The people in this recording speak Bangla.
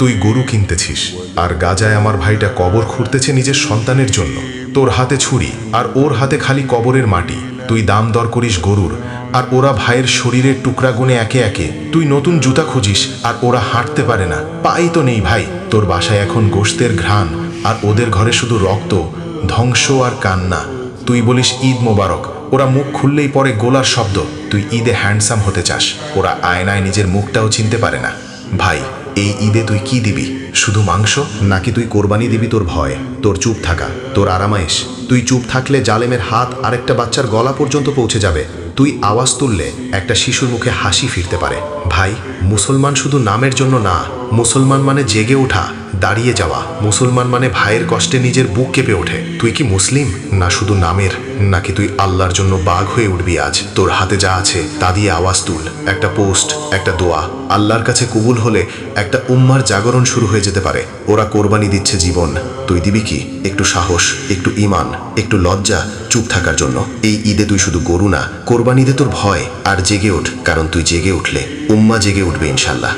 তুই গরু কিনতেছিস আর গাজায় আমার ভাইটা কবর খুঁড়তেছে নিজের সন্তানের জন্য। তোর হাতে ছুরি আর ওর হাতে খালি কবরের মাটি। তুই দাম দর করিস গরুর আর ওরা ভাইয়ের শরীরের টুকরা গুনে একে একে। তুই নতুন জুতা খুঁজিস আর ওরা হাঁটতে পারে না, পাই তো নেই ভাই। তোর বাসায় এখন গোশতের ঘ্রাণ আর ওদের ঘরে শুধু রক্ত, ধ্বংস আর কান্না। তুই বলিস ঈদ মোবারক, ওরা মুখ খুললেই পরে গোলার শব্দ। তুই ঈদে হ্যান্ডসাম হতে চাস, ওরা আয়নায় নিজের মুখটাও চিনতে পারে না। ভাই, এই ঈদে তুই কি দিবি? শুধু মাংস, নাকি তুই কোরবানি দিবি তোর ভয়, তোর চুপ থাকা, তোর আরামাইশ? তুই চুপ থাকলে জালেমের হাত আরেকটা বাচ্চার গলা পর্যন্ত পৌঁছে যাবে। তুই আওয়াজ তুললে একটা শিশুর মুখে হাসি ফিরতে পারে। ভাই, মুসলমান শুধু নামের জন্য না, মুসলমান মানে জেগে ওঠা, দাঁড়িয়ে যাওয়া। মুসলমান মানে ভাইয়ের কষ্টে নিজের বুক কেঁপে ওঠে। তুই কি মুসলিম না শুধু নামের? নাকি তুই আল্লাহর জন্য বাঘ হয়ে উঠবি আজ? তোর হাতে যা আছে তা দিয়ে আওয়াজ তুল। একটা পোস্ট, একটা দোয়া, আল্লাহর কাছে কবুল হলে একটা উম্মার জাগরণ শুরু হয়ে যেতে পারে। ওরা কোরবানি দিচ্ছে জীবন, তুই দিবি কি? একটু সাহস, একটু ঈমান, একটু লজ্জা, চুপ থাকার জন্য। এই ঈদে তুই শুধু গরু না, কোরবানি দে তোর ভয় আর জেগে ওঠ, কারণ তুই জেগে উঠলে উম্মা জেগে উঠবে ইনশাল্লাহ।